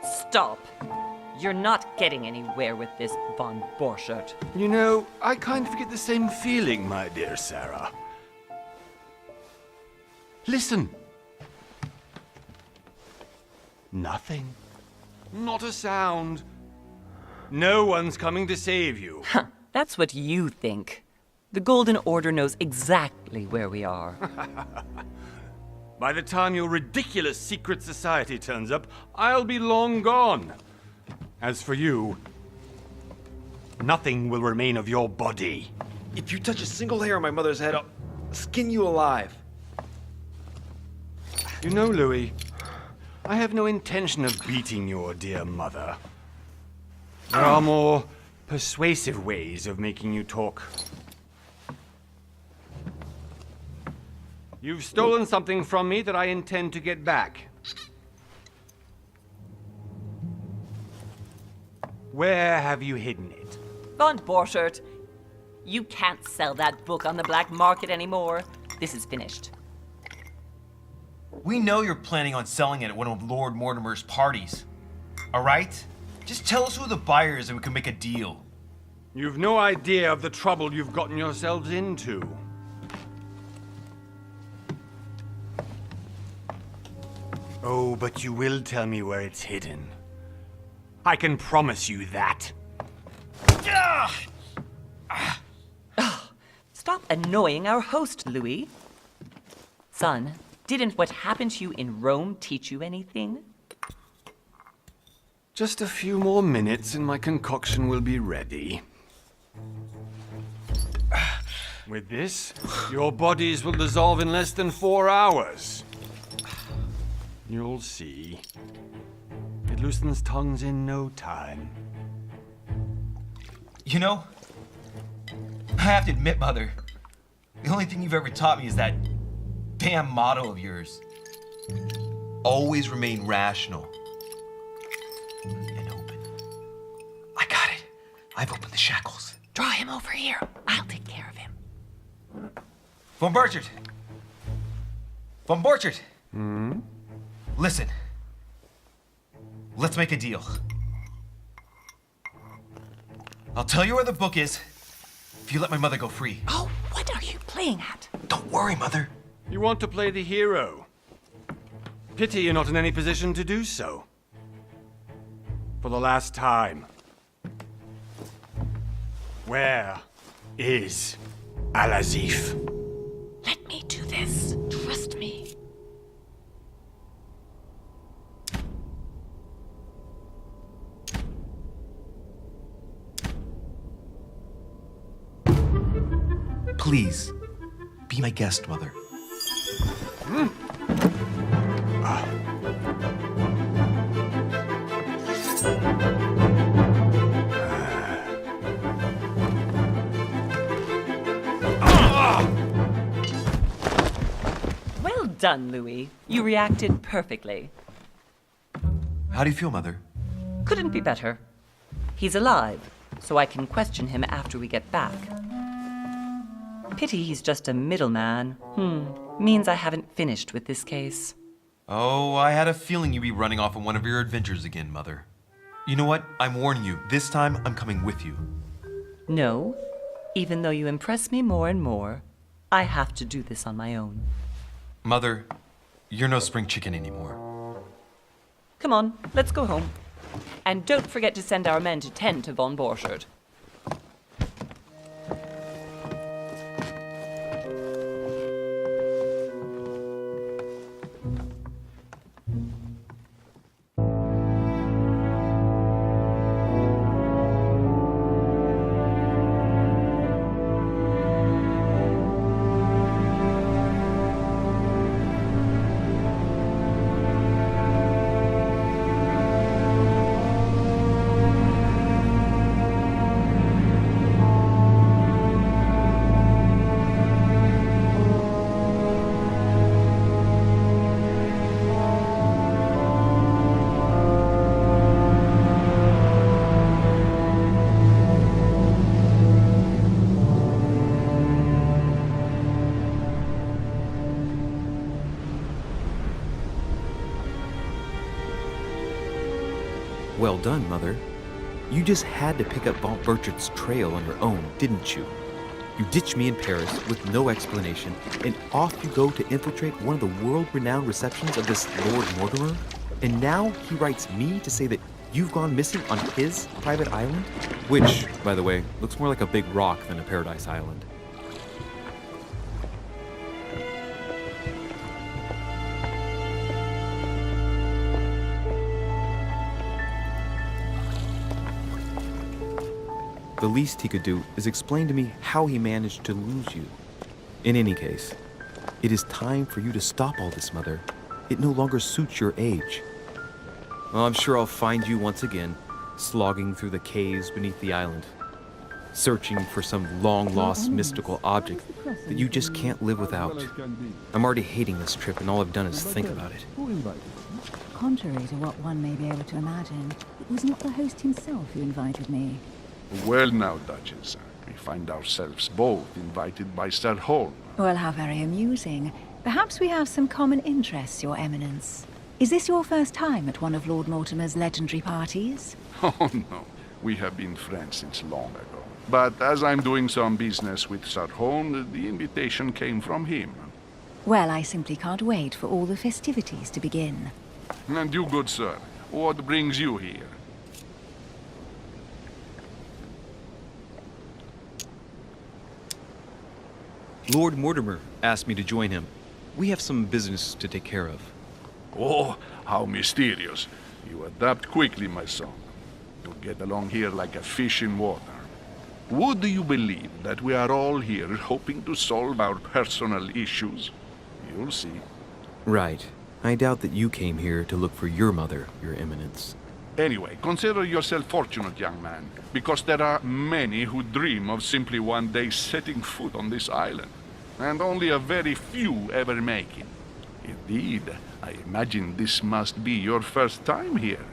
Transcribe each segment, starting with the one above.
Stop. You're not getting anywhere with this von Borchert. You know, I kind of get the same feeling, my dear Sarah. Listen. Nothing. Not a sound. No one's coming to save you. That's what you think. The Golden Order knows exactly where we are. By the time your ridiculous secret society turns up, I'll be long gone. As for you, nothing will remain of your body. If you touch a single hair on my mother's head, I'll skin you alive. You know, Louis, I have no intention of beating your dear mother. There are more persuasive ways of making you talk. You've stolen something from me that I intend to get back. Where have you hidden it? Von Borchert, you can't sell that book on the black market anymore. This is finished. We know you're planning on selling it at one of Lord Mortimer's parties. All right? Just tell us who the buyer is and we can make a deal. You've no idea of the trouble you've gotten yourselves into. Oh, but you will tell me where it's hidden. I can promise you that. Stop annoying our host, Louis. Son, didn't what happened to you in Rome teach you anything? Just a few more minutes and my concoction will be ready. With this, your bodies will dissolve in less than 4 hours. You'll see. It loosens tongues in no time. You know, I have to admit, Mother, the only thing you've ever taught me is that damn motto of yours. Always remain rational and open. I got it. I've opened the shackles. Draw him over here. I'll take care of him. Von Borchert! Von Borchert! Listen. Let's make a deal. I'll tell you where the book is if you let my mother go free. Oh, what are you playing at? Don't worry, Mother. You want to play the hero. Pity you're not in any position to do so. For the last time. Where is Al-Azif? Let me do this. Trust me. Please, be my guest, Mother. Well done, Louis. You reacted perfectly. How do you feel, Mother? Couldn't be better. He's alive, so I can question him after we get back. Pity he's just a middleman. Means I haven't finished with this case. Oh, I had a feeling you'd be running off on one of your adventures again, Mother. You know what? I'm warning you. This time, I'm coming with you. No, even though you impress me more and more, I have to do this on my own. Mother, you're no spring chicken anymore. Come on, let's go home. And don't forget to send our men to tend to von Borchert. Well done, Mother. You just had to pick up Von Burchard's trail on your own, didn't you? You ditched me in Paris with no explanation, and off you go to infiltrate one of the world-renowned receptions of this Lord Mortimer? And now he writes me to say that you've gone missing on his private island? Which, by the way, looks more like a big rock than a paradise island. The least he could do is explain to me how he managed to lose you. In any case, it is time for you to stop all this, Mother. It no longer suits your age. Well, I'm sure I'll find you once again, slogging through the caves beneath the island, searching for some long-lost mystical object that you just can't live without. I'm already hating this trip, and all I've done is think about it. Contrary to what one may be able to imagine, it was not the host himself who invited me. Well now, Duchess, we find ourselves both invited by Sir Holm. Well, how very amusing. Perhaps we have some common interests, Your Eminence. Is this your first time at one of Lord Mortimer's legendary parties? Oh no, we have been friends since long ago. But as I'm doing some business with Sir Holm, the invitation came from him. Well, I simply can't wait for all the festivities to begin. And you, good sir, what brings you here? Lord Mortimer asked me to join him. We have some business to take care of. Oh, how mysterious. You adapt quickly, my son. You get along here like a fish in water. Would you believe that we are all here hoping to solve our personal issues? You'll see. Right. I doubt that you came here to look for your mother, Your Eminence. Anyway, consider yourself fortunate, young man, because there are many who dream of simply one day setting foot on this island, and only a very few ever make it. Indeed, I imagine this must be your first time here.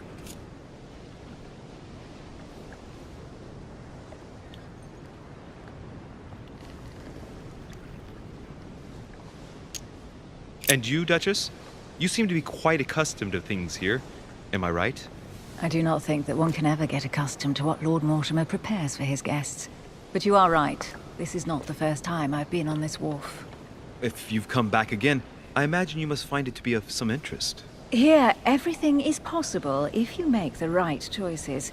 And you, Duchess? You seem to be quite accustomed to things here. Am I right? I do not think that one can ever get accustomed to what Lord Mortimer prepares for his guests. But you are right. This is not the first time I've been on this wharf. If you've come back again, I imagine you must find it to be of some interest. Here, everything is possible if you make the right choices.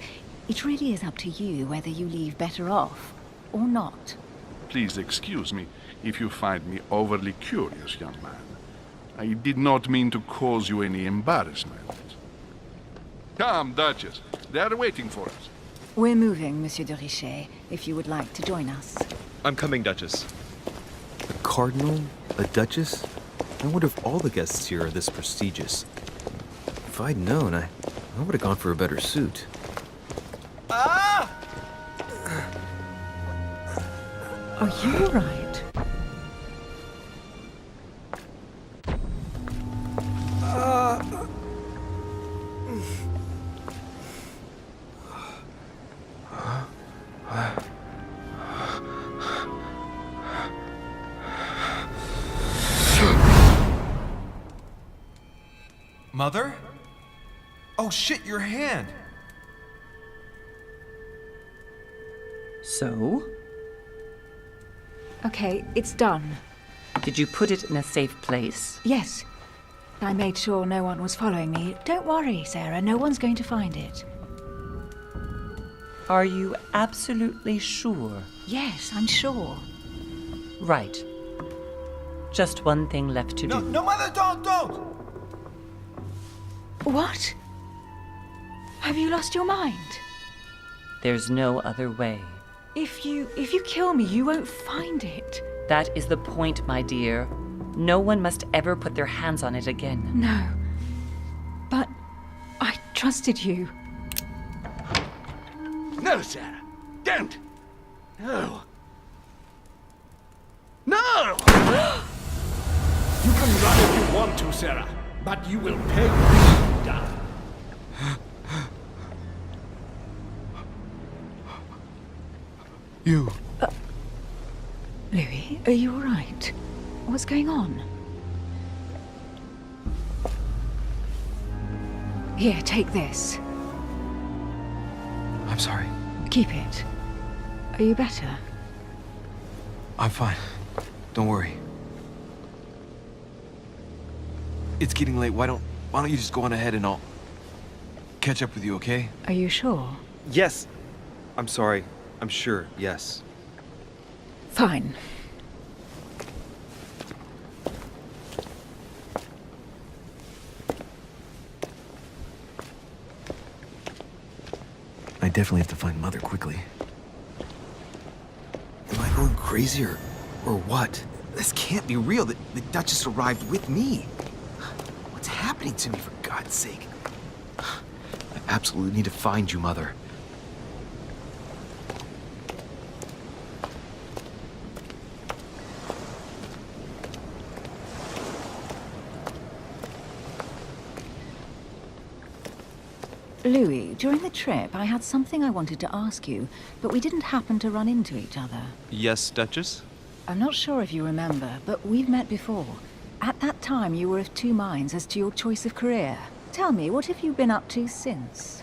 It really is up to you whether you leave better off or not. Please excuse me if you find me overly curious, young man. I did not mean to cause you any embarrassment. Come, Duchess. They are waiting for us. We're moving, Monsieur de Richet, if you would like to join us. I'm coming, Duchess. A cardinal? A duchess? I wonder if all the guests here are this prestigious. If I'd known, I would have gone for a better suit. Are you all right? Mother? Oh shit, your hand! So? Okay, it's done. Did you put it in a safe place? Yes. I made sure no one was following me. Don't worry, Sarah. No one's going to find it. Are you absolutely sure? Yes, I'm sure. Right. Just one thing left to do. No, Mother, don't! What? Have you lost your mind? There's no other way. If you kill me, you won't find it. That is the point, my dear. No one must ever put their hands on it again. No. But I trusted you. No, Sarah. Don't. No. No! You can run if you want to, Sarah, but you will pay when you die. You. Louis, are you all right? What's going on? Here, take this. I'm sorry. Keep it. Are you better? I'm fine. Don't worry. It's getting late. Why don't you just go on ahead and I'll catch up with you, okay? Are you sure? Yes. I'm sorry. I'm sure, yes. Fine. I definitely have to find Mother quickly. Am I going crazy or what? This can't be real. The Duchess arrived with me. What's happening to me, for God's sake? I absolutely need to find you, Mother. Louis, during the trip, I had something I wanted to ask you, but we didn't happen to run into each other. Yes, Duchess? I'm not sure if you remember, but we've met before. At that time, you were of two minds as to your choice of career. Tell me, what have you been up to since?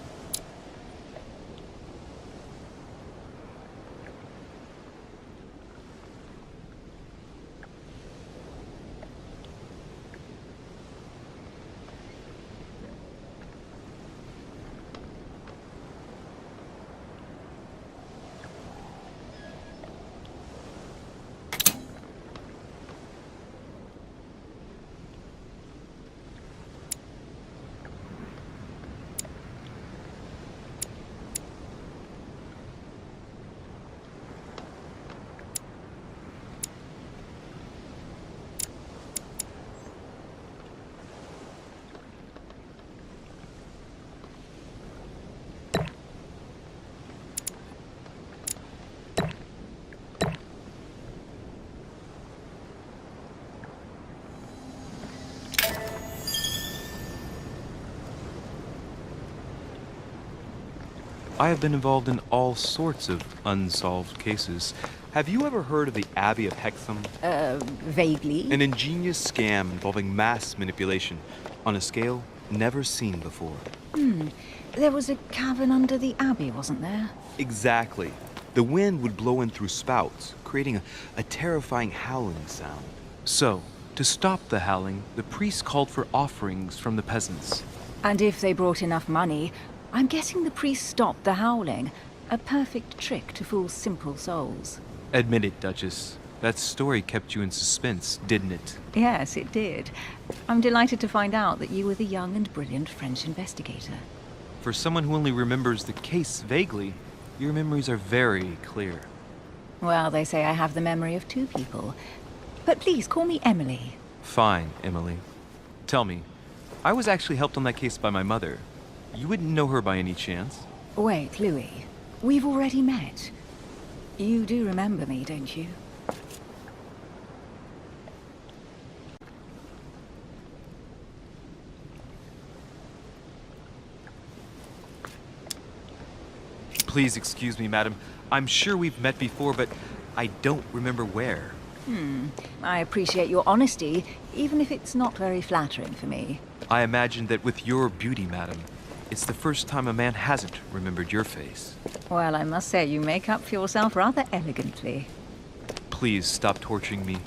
I have been involved in all sorts of unsolved cases. Have you ever heard of the Abbey of Hexham? Vaguely. An ingenious scam involving mass manipulation on a scale never seen before. There was a cavern under the abbey, wasn't there? Exactly. The wind would blow in through spouts, creating a terrifying howling sound. So, to stop the howling, the priests called for offerings from the peasants. And if they brought enough money, I'm guessing the priest stopped the howling. A perfect trick to fool simple souls. Admit it, Duchess. That story kept you in suspense, didn't it? Yes, it did. I'm delighted to find out that you were the young and brilliant French investigator. For someone who only remembers the case vaguely, your memories are very clear. Well, they say I have the memory of two people. But please, call me Emily. Fine, Emily. Tell me, I was actually helped on that case by my mother. You wouldn't know her by any chance? Wait, Louis. We've already met. You do remember me, don't you? Please excuse me, madam. I'm sure we've met before, but I don't remember where. I appreciate your honesty, even if it's not very flattering for me. I imagine that with your beauty, madam, it's the first time a man hasn't remembered your face. Well, I must say you make up for yourself rather elegantly. Please stop torturing me.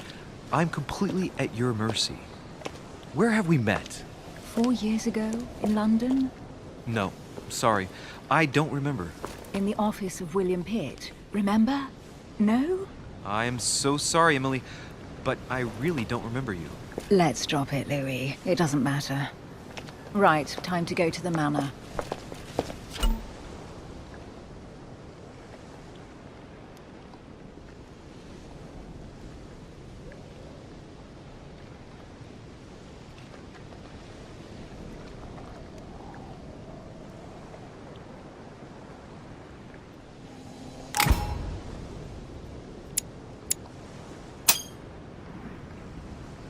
I'm completely at your mercy. Where have we met? 4 years ago, in London? No, sorry. I don't remember. In the office of William Pitt. Remember? No? I am so sorry, Emily, but I really don't remember you. Let's drop it, Louis. It doesn't matter. Right, time to go to the manor.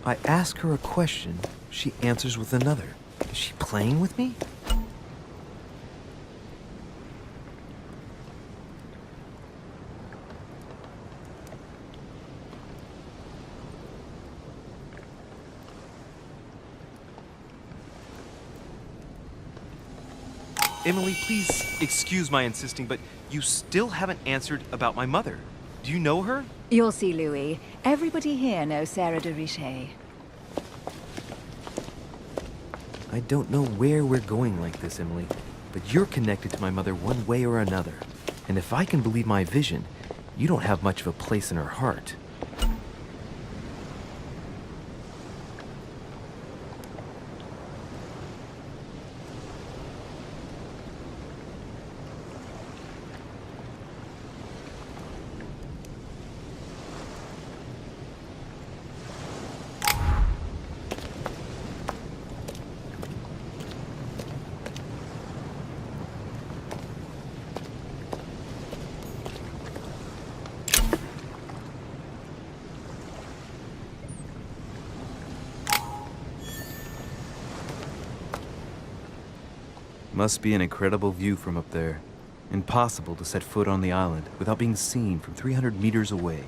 I ask her a question, she answers with another. Is she playing with me? Emily, please excuse my insisting, but you still haven't answered about my mother. Do you know her? You'll see, Louis. Everybody here knows Sarah de Richet. I don't know where we're going like this, Emily, but you're connected to my mother one way or another. And if I can believe my vision, you don't have much of a place in her heart. Must be an incredible view from up there. Impossible to set foot on the island without being seen from 300 meters away.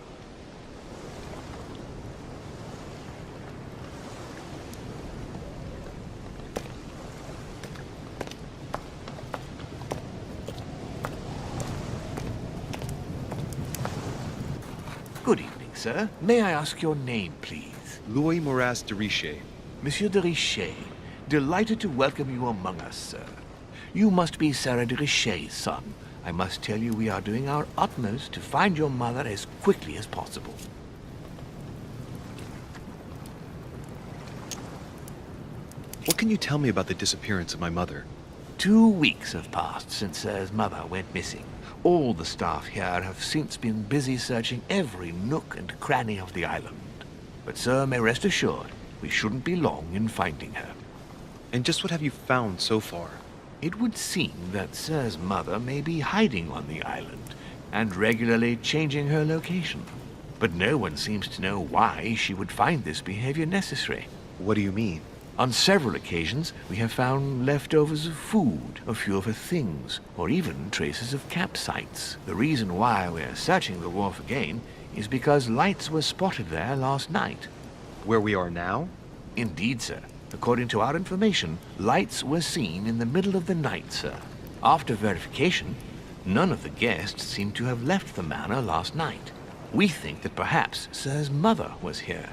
Good evening, sir. May I ask your name, please? Louis Moras de Richet. Monsieur de Richet. Delighted to welcome you among us, sir. You must be Sarah de Richet's son. I must tell you we are doing our utmost to find your mother as quickly as possible. What can you tell me about the disappearance of my mother? 2 weeks have passed since Sir's mother went missing. All the staff here have since been busy searching every nook and cranny of the island. But Sir may rest assured, we shouldn't be long in finding her. And just what have you found so far? It would seem that Sir's mother may be hiding on the island and regularly changing her location. But no one seems to know why she would find this behavior necessary. What do you mean? On several occasions, we have found leftovers of food, a few of her things, or even traces of campsites. The reason why we're searching the wharf again is because lights were spotted there last night. Where we are now? Indeed, sir. According to our information, lights were seen in the middle of the night, sir. After verification, none of the guests seem to have left the manor last night. We think that perhaps Sir's mother was here.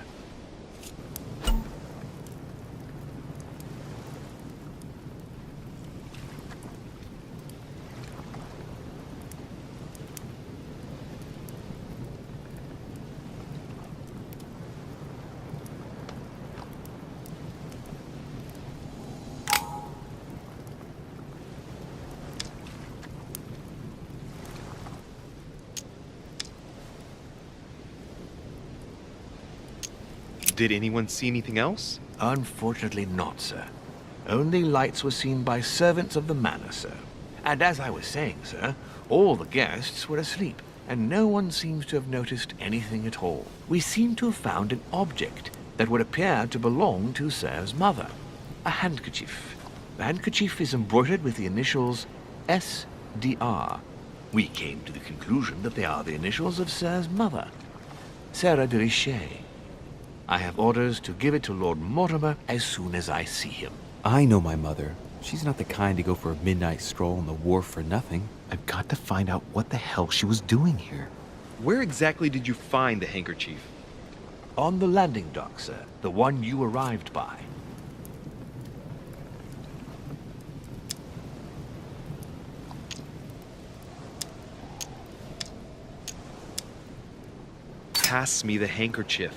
Did anyone see anything else? Unfortunately not, sir. Only lights were seen by servants of the manor, sir. And as I was saying, sir, all the guests were asleep, and no one seems to have noticed anything at all. We seem to have found an object that would appear to belong to Sir's mother. A handkerchief. The handkerchief is embroidered with the initials SDR. We came to the conclusion that they are the initials of Sir's mother, Sarah de Richet. I have orders to give it to Lord Mortimer as soon as I see him. I know my mother. She's not the kind to go for a midnight stroll on the wharf for nothing. I've got to find out what the hell she was doing here. Where exactly did you find the handkerchief? On the landing dock, sir. The one you arrived by. Pass me the handkerchief.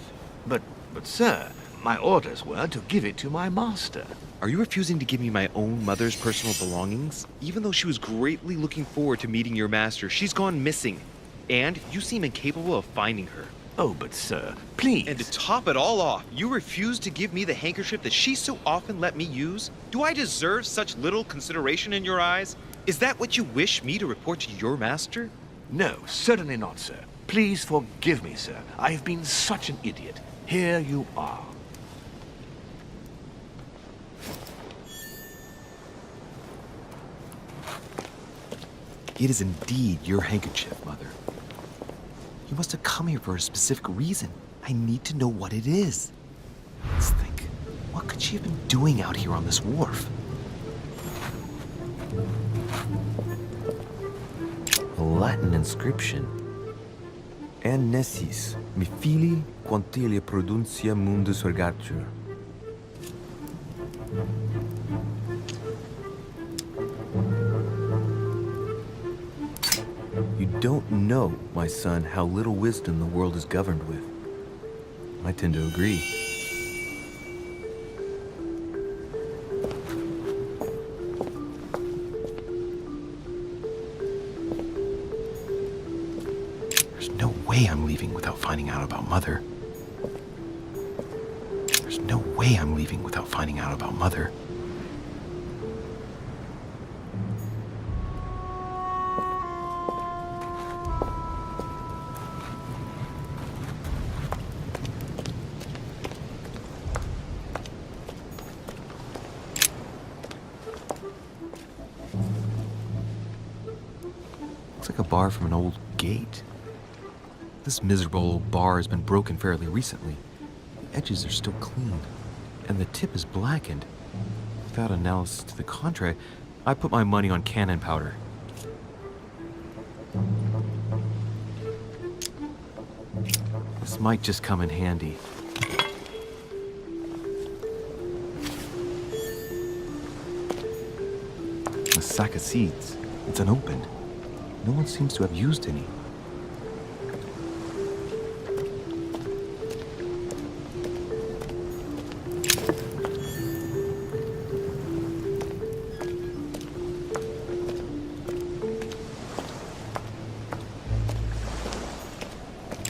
But sir, my orders were to give it to my master. Are you refusing to give me my own mother's personal belongings? Even though she was greatly looking forward to meeting your master, she's gone missing. And you seem incapable of finding her. Oh, but sir, please. And to top it all off, you refuse to give me the handkerchief that she so often let me use? Do I deserve such little consideration in your eyes? Is that what you wish me to report to your master? No, certainly not, sir. Please forgive me, sir. I have been such an idiot. Here you are. It is indeed your handkerchief, Mother. You must have come here for a specific reason. I need to know what it is. Let's think. What could she have been doing out here on this wharf? Latin inscription. An nessis, mi fili, quantilia produncia mundus ergatur. You don't know, my son, how little wisdom the world is governed with. I tend to agree. There's no way I'm leaving without finding out about Mother. There's no way I'm leaving without finding out about Mother. Looks like a bar from an old gate. This miserable old bar has been broken fairly recently. The edges are still clean, and the tip is blackened. Without analysis to the contrary, I put my money on cannon powder. This might just come in handy. A sack of seeds. It's unopened. No one seems to have used any.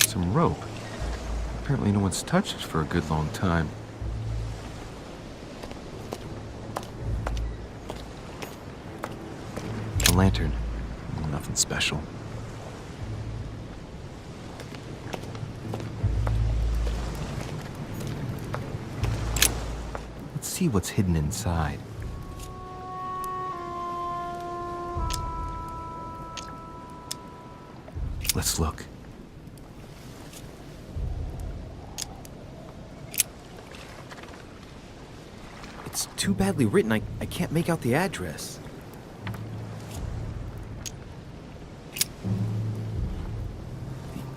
Some rope. Apparently no one's touched it for a good long time. A lantern. Nothing special. Let's see what's hidden inside. Let's look. It's too badly written, I can't make out the address.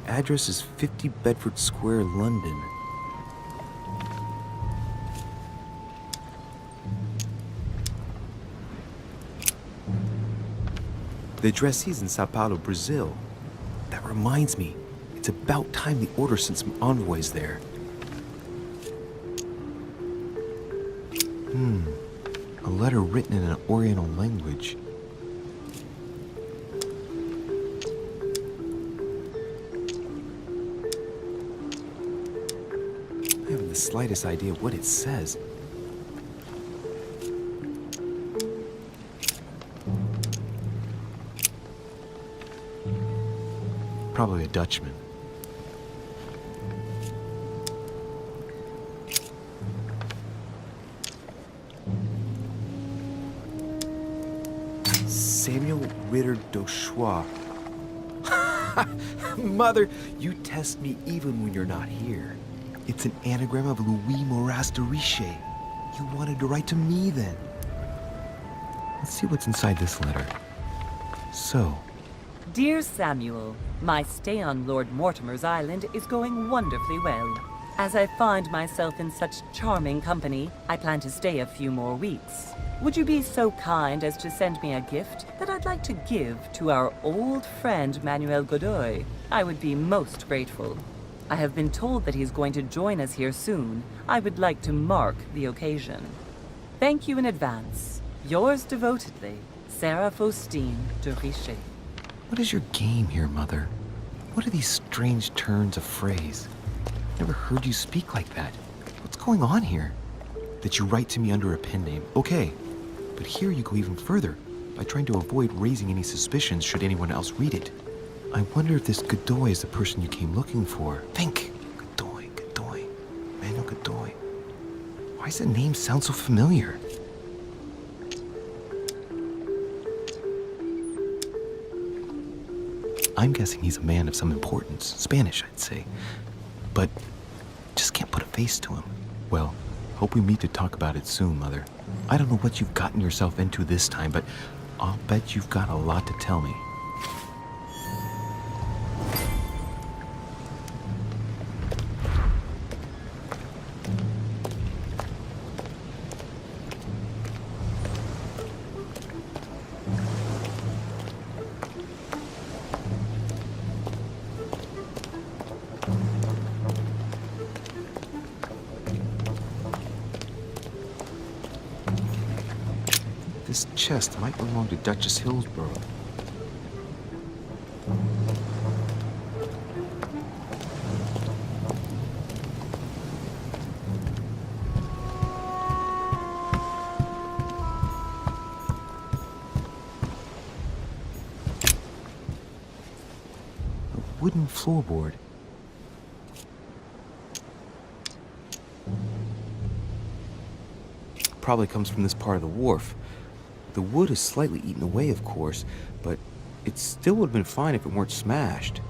The address is 50 Bedford Square, London. The addressee's in Sao Paulo, Brazil. That reminds me, it's about time the Order sent some envoys there. A letter written in an Oriental language. I haven't the slightest idea what it says. Probably a Dutchman. Samuel Ritter d'Auchois. Mother, you test me even when you're not here. It's an anagram of Louis Moras de Riche. You wanted to write to me then. Let's see what's inside this letter. So, Dear Samuel, my stay on Lord Mortimer's island is going wonderfully well. As I find myself in such charming company, I plan to stay a few more weeks. Would you be so kind as to send me a gift that I'd like to give to our old friend Manuel Godoy? I would be most grateful. I have been told that he's going to join us here soon. I would like to mark the occasion. Thank you in advance. Yours devotedly, Sarah Faustine de Riche. what is your game here, Mother? What are these strange turns of phrase? Never heard you speak like that. What's going on here? That you write to me under a pen name, okay. But here you go even further, by trying to avoid raising any suspicions should anyone else read it. I wonder if this Godoy is the person you came looking for. Think! Godoy. Manuel Godoy. Why does the name sound so familiar? I'm guessing he's a man of some importance. Spanish, I'd say. But just can't put a face to him. Well, hope we meet to talk about it soon, Mother. I don't know what you've gotten yourself into this time, but I'll bet you've got a lot to tell me. chest might belong to Duchess Hillsborough. A wooden floorboard. Probably comes from this part of the wharf. The wood is slightly eaten away, of course, but it still would have been fine if it weren't smashed.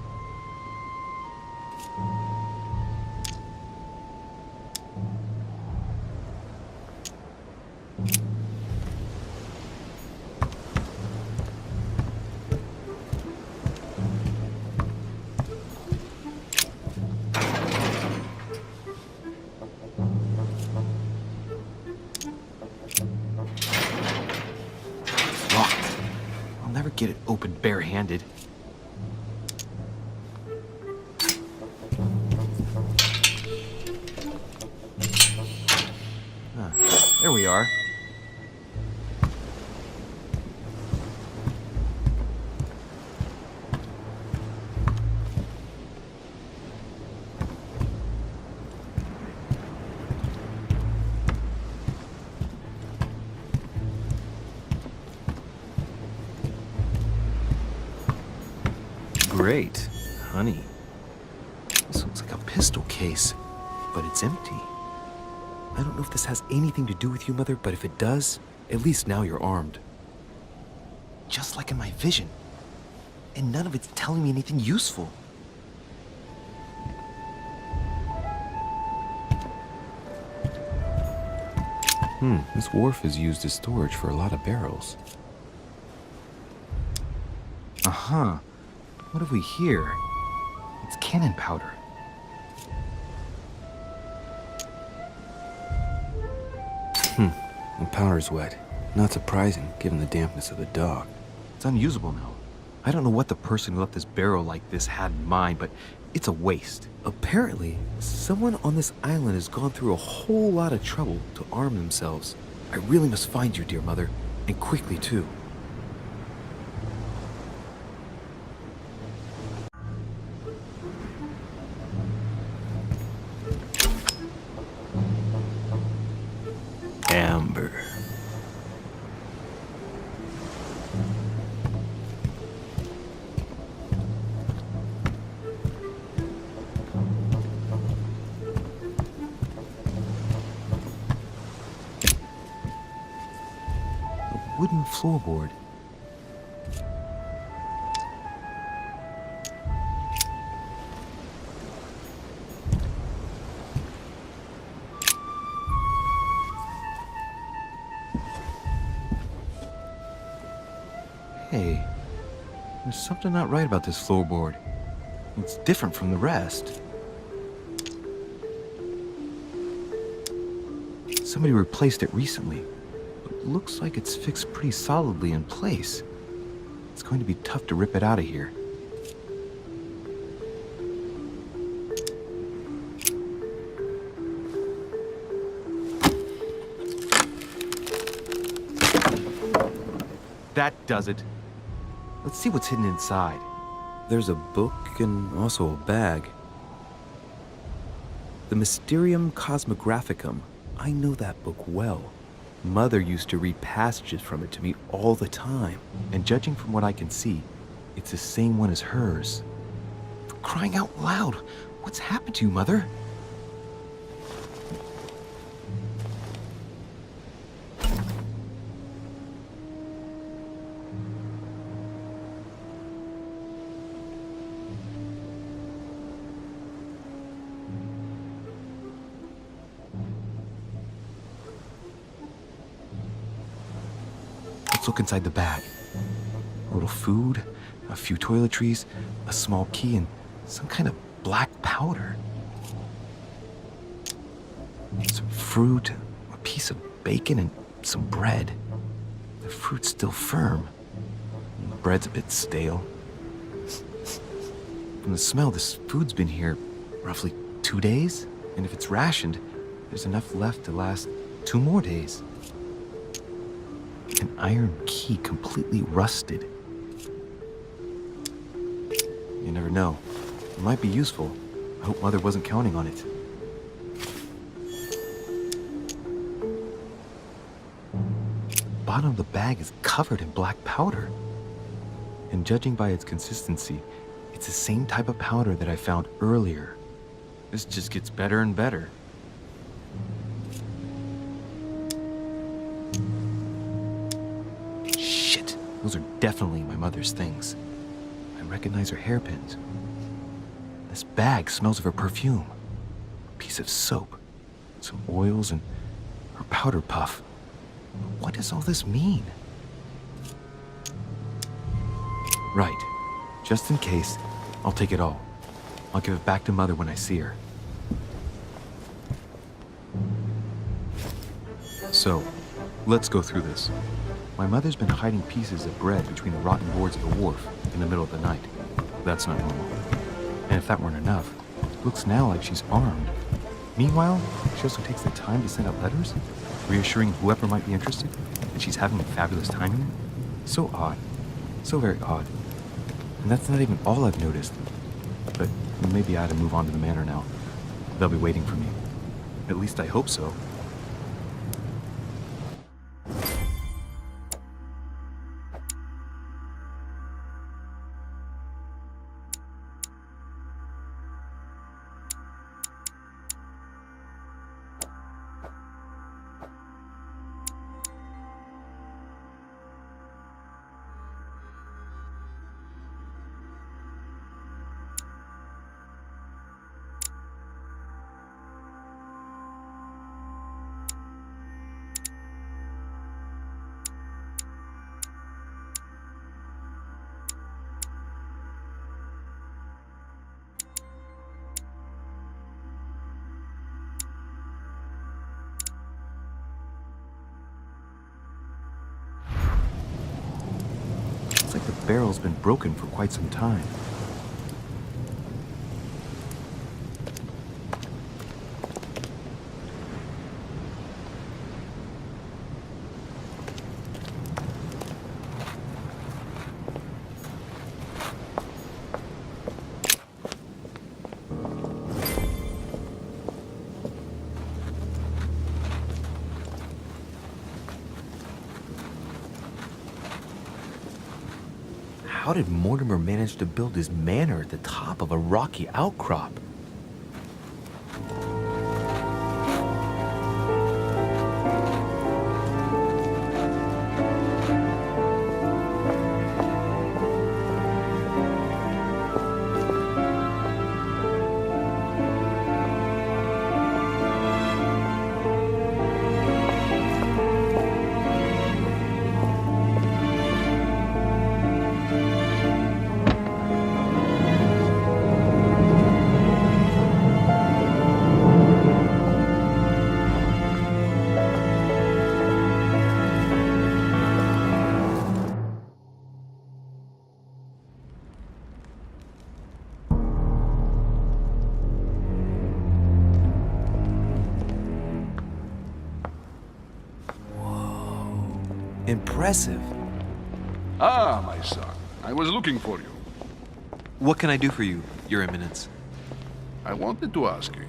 Get it open barehanded. There we are. Great. Honey. This looks like a pistol case, but it's empty. I don't know if this has anything to do with you, Mother, but if it does, at least now you're armed. Just like in my vision. And none of it's telling me anything useful. This wharf is used as storage for a lot of barrels. Uh-huh. What have we here? It's cannon powder. The powder's wet. Not surprising, given the dampness of the dock. It's unusable now. I don't know what the person who left this barrel like this had in mind, but it's a waste. Apparently, someone on this island has gone through a whole lot of trouble to arm themselves. I really must find you, dear Mother, and quickly, too. Amber. A wooden floorboard. Hey, there's something not right about this floorboard. It's different from the rest. Somebody replaced it recently, but it looks like it's fixed pretty solidly in place. It's going to be tough to rip it out of here. That does it. Let's see what's hidden inside. There's a book and also a bag. The Mysterium Cosmographicum. I know that book well. Mother used to read passages from it to me all the time. And judging from what I can see, it's the same one as hers. For crying out loud, what's happened to you, Mother? Look inside the bag. A little food, a few toiletries, a small key, and some kind of black powder. Some fruit, a piece of bacon, and some bread. The fruit's still firm. And the bread's a bit stale. From the smell, this food's been here roughly 2 days. And if it's rationed, there's enough left to last 2 more days. An iron key completely rusted. You never know. It might be useful. I hope Mother wasn't counting on it. The bottom of the bag is covered in black powder. And judging by its consistency, it's the same type of powder that I found earlier. This just gets better and better. Shit, those are definitely my mother's things. I recognize her hairpins. This bag smells of her perfume. A piece of soap, some oils, and her powder puff. What does all this mean? Right. Just in case, I'll take it all. I'll give it back to Mother when I see her. So, let's go through this. My mother's been hiding pieces of bread between the rotten boards of the wharf in the middle of the night. That's not normal. And if that weren't enough, it looks now like she's armed. Meanwhile, she also takes the time to send out letters, reassuring whoever might be interested that she's having a fabulous time here. So odd. So very odd. And that's not even all I've noticed. But maybe I ought to move on to the manor now. They'll be waiting for me. At least I hope so. Looks like the barrel's been broken for quite some time. How did Mortimer manage to build his manor at the top of a rocky outcrop? Impressive. Ah, my son. I was looking for you. What can I do for you, Your Eminence? I wanted to ask you.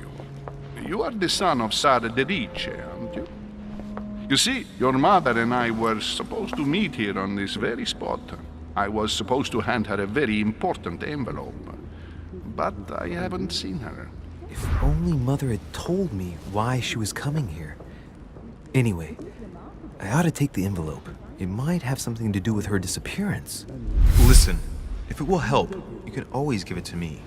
You are the son of Sara de Riche, aren't you? You see, your mother and I were supposed to meet here on this very spot. I was supposed to hand her a very important envelope. But I haven't seen her. If only Mother had told me why she was coming here. Anyway, I ought to take the envelope. It might have something to do with her disappearance. Listen, if it will help, you can always give it to me.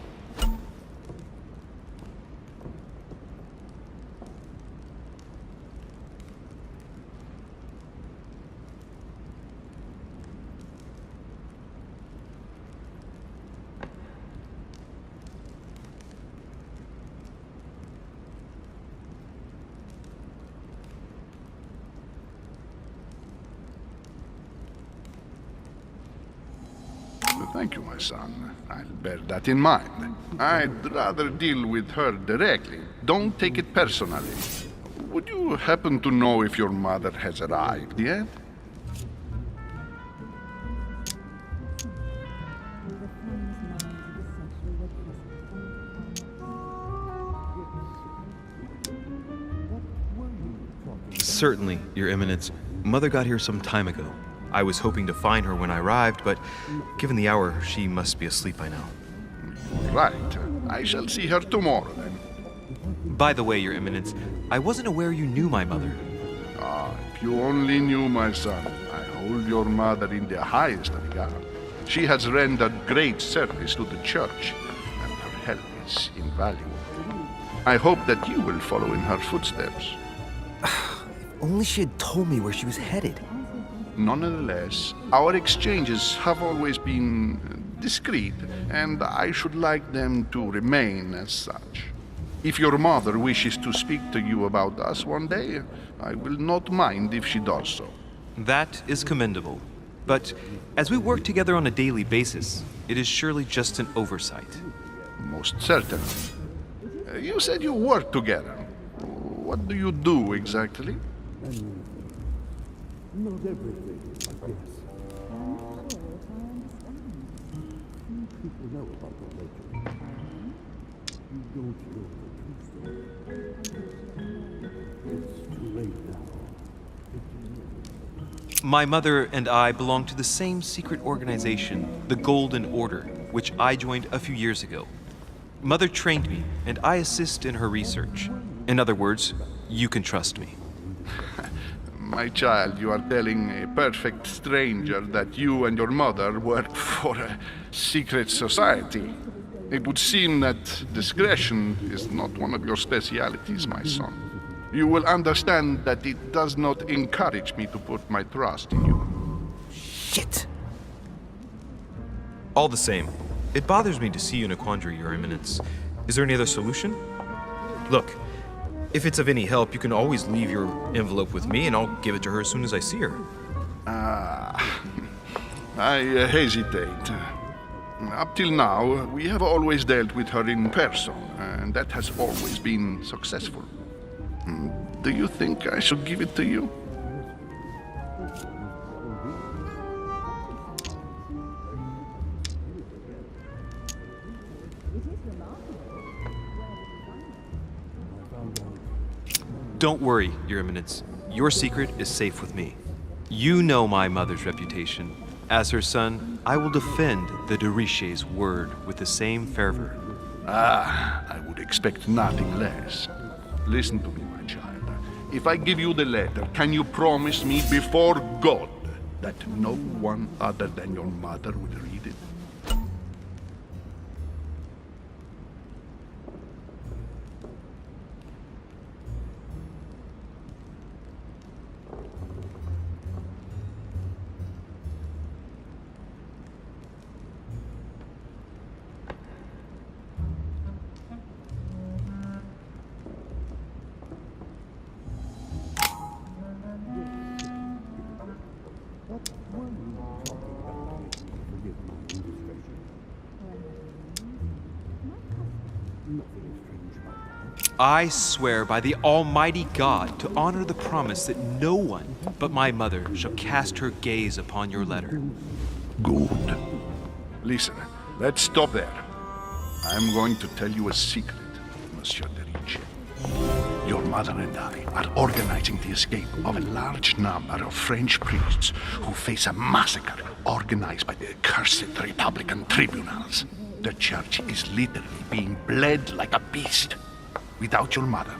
Thank you, my son. I'll bear that in mind. I'd rather deal with her directly. Don't take it personally. Would you happen to know if your mother has arrived yet? Certainly, Your Eminence. Mother got here some time ago. I was hoping to find her when I arrived, but given the hour, she must be asleep by now. Right. I shall see her tomorrow then. By the way, Your Eminence, I wasn't aware you knew my mother. Ah, if you only knew, my son. I hold your mother in the highest regard. She has rendered great service to the church, and her help is invaluable. I hope that you will follow in her footsteps. Only she had told me where she was headed. Nonetheless, our exchanges have always been discreet, and I should like them to remain as such. If your mother wishes to speak to you about us one day, I will not mind if she does so. That is commendable. But as we work together on a daily basis, it is surely just an oversight. Most certainly. You said you work together. What do you do exactly? Not everything, I guess. People know about the legend. You don't know the truth, though. It's too late now. My mother and I belong to the same secret organization, the Golden Order, which I joined a few years ago. Mother trained me, and I assist in her research. In other words, you can trust me. My child, you are telling a perfect stranger that you and your mother work for a secret society. It would seem that discretion is not one of your specialities, my son. You will understand that it does not encourage me to put my trust in you. Shit! All the same, it bothers me to see you in a quandary, Your Eminence. Is there any other solution? Look, if it's of any help, you can always leave your envelope with me and I'll give it to her as soon as I see her. I hesitate. Up till now, we have always dealt with her in person, and that has always been successful. Do you think I should give it to you? Don't worry, Your Eminence. Your secret is safe with me. You know my mother's reputation. As her son, I will defend the de Richet's word with the same fervor. I would expect nothing less. Listen to me, my child. If I give you the letter, can you promise me before God that no one other than your mother will read it? I swear by the Almighty God to honor the promise that no one but my mother shall cast her gaze upon your letter. Good. Listen, let's stop there. I'm going to tell you a secret, Monsieur de Richet. Your mother and I are organizing the escape of a large number of French priests who face a massacre organized by the accursed Republican tribunals. The church is literally being bled like a beast. Without your mother,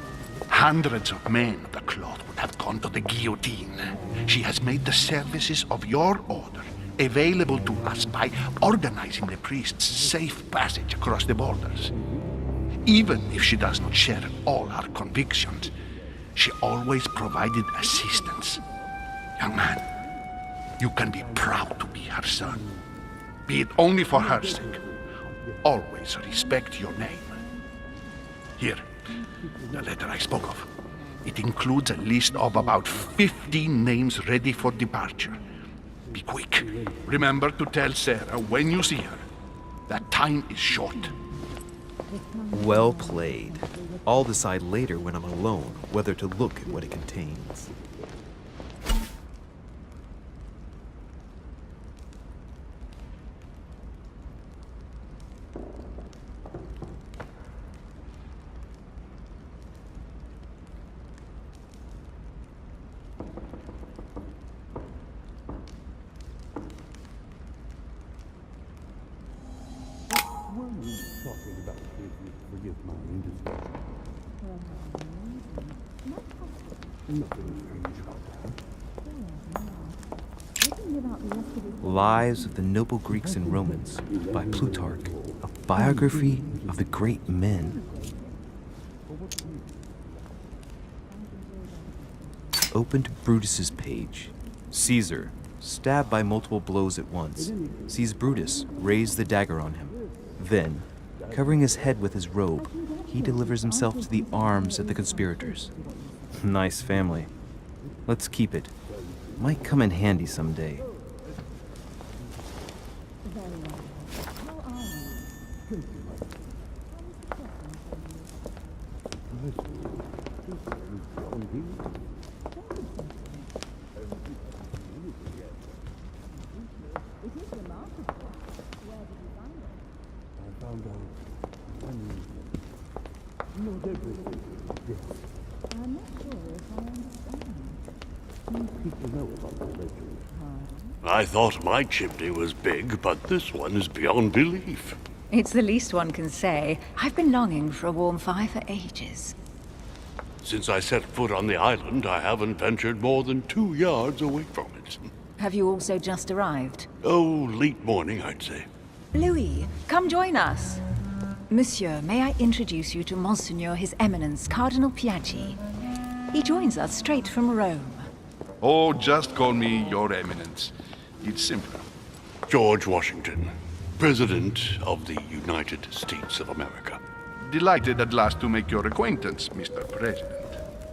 hundreds of men of the cloth would have gone to the guillotine. She has made the services of your order available to us by organizing the priests' safe passage across the borders. Even if she does not share all our convictions, she always provided assistance. Young man, you can be proud to be her son. Be it only for her sake. Always respect your name. Here, the letter I spoke of. It includes a list of about 15 names ready for departure. Be quick. Remember to tell Sarah when you see her that time is short. Well played. I'll decide later when I'm alone whether to look at what it contains. talking about, if you forgive my indiscretion? Nothing strange about that. Lives of the Noble Greeks and Romans by Plutarch, a biography of the great men. Open to Brutus's page. Caesar, stabbed by multiple blows at once, sees Brutus raise the dagger on him. Then, covering his head with his robe, he delivers himself to the arms of the conspirators. Nice family. Let's keep it. Might come in handy someday. I thought my chimney was big, but this one is beyond belief. It's the least one can say. I've been longing for a warm fire for ages. Since I set foot on the island, I haven't ventured more than 2 yards away from it. Have you also just arrived? Oh, late morning, I'd say. Louis, come join us. Monsieur, may I introduce you to Monseigneur His Eminence, Cardinal Piaggi. He joins us straight from Rome. Oh, just call me Your Eminence. It's simpler. George Washington, President of the United States of America. Delighted at last to make your acquaintance, Mr. President.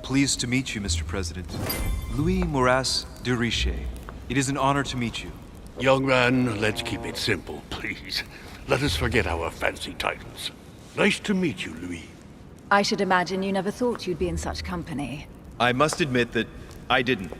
Pleased to meet you, Mr. President. Louis Moras de Richet. It is an honor to meet you. Young man, let's keep it simple, please. Let us forget our fancy titles. Nice to meet you, Louis. I should imagine you never thought you'd be in such company. I must admit that I didn't.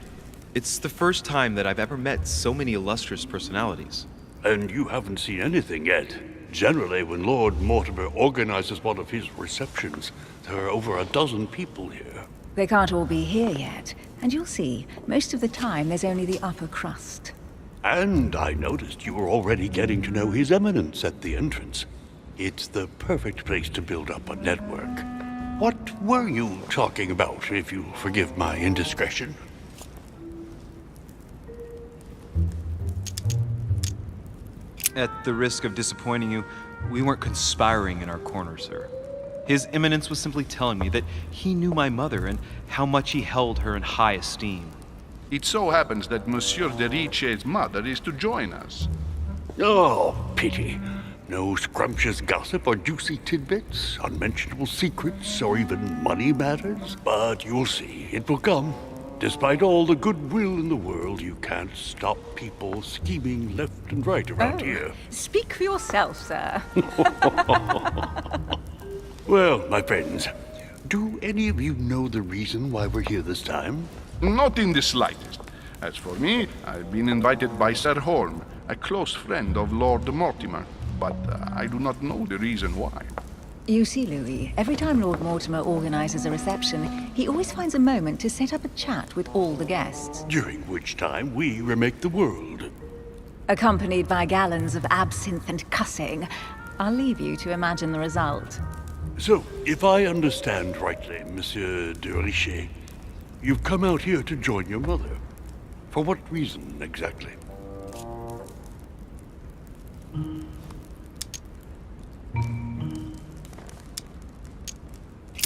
It's the first time that I've ever met so many illustrious personalities. And you haven't seen anything yet. Generally, when Lord Mortimer organizes one of his receptions, there are over a dozen people here. They can't all be here yet, and you'll see, most of the time there's only the upper crust. And I noticed you were already getting to know His Eminence at the entrance. It's the perfect place to build up a network. What were you talking about, if you'll forgive my indiscretion? At the risk of disappointing you, we weren't conspiring in our corner, sir. His Eminence was simply telling me that he knew my mother and how much he held her in high esteem. It so happens that Monsieur de Richet's mother is to join us. Oh, pity. No scrumptious gossip or juicy tidbits, unmentionable secrets, or even money matters. But you'll see, it will come. Despite all the goodwill in the world, you can't stop people scheming left and right around here. Speak for yourself, sir. Well, my friends, do any of you know the reason why we're here this time? Not in the slightest. As for me, I've been invited by Sir Horn, a close friend of Lord Mortimer, but I do not know the reason why. You see, Louis, every time Lord Mortimer organizes a reception, he always finds a moment to set up a chat with all the guests. During which time we remake the world. Accompanied by gallons of absinthe and cussing. I'll leave you to imagine the result. So, if I understand rightly, Monsieur de Richet, you've come out here to join your mother. For what reason, exactly?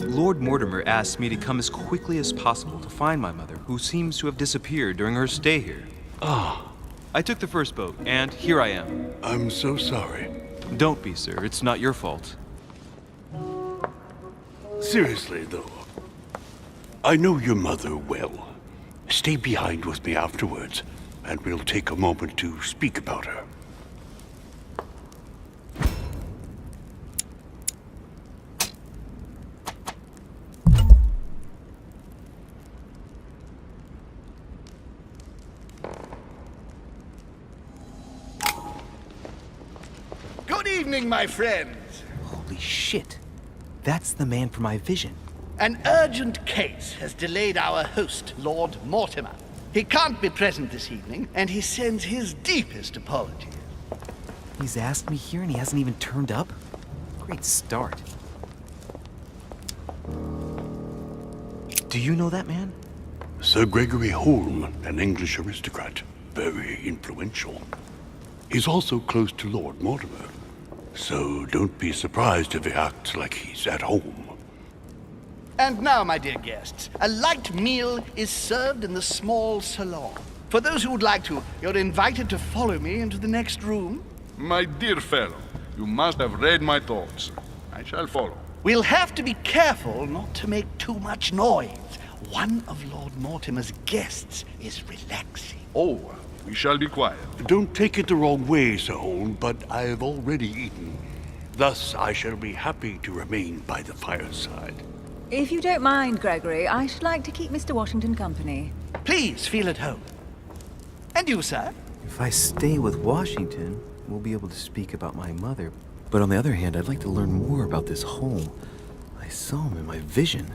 Lord Mortimer asked me to come as quickly as possible to find my mother, who seems to have disappeared during her stay here. Ah. I took the first boat, and here I am. I'm so sorry. Don't be, sir. It's not your fault. Seriously, though, I know your mother well. Stay behind with me afterwards, and we'll take a moment to speak about her. Good evening, my friends. Holy shit. That's the man from my vision. An urgent case has delayed our host, Lord Mortimer. He can't be present this evening, and he sends his deepest apologies. He's asked me here and he hasn't even turned up? Great start. Do you know that man? Sir Gregory Holm, an English aristocrat. Very influential. He's also close to Lord Mortimer. So don't be surprised if he acts like he's at home. And now, my dear guests, a light meal is served in the small salon. For those who would like to, you're invited to follow me into the next room. My dear fellow, you must have read my thoughts. I shall follow. We'll have to be careful not to make too much noise. One of Lord Mortimer's guests is relaxing. Oh, we shall be quiet. Don't take it the wrong way, Sir Holm, but I've already eaten. Thus, I shall be happy to remain by the fireside. If you don't mind, Gregory, I should like to keep Mr. Washington company. Please feel at home. And you, sir? If I stay with Washington, we'll be able to speak about my mother. But on the other hand, I'd like to learn more about this home. I saw him in my vision.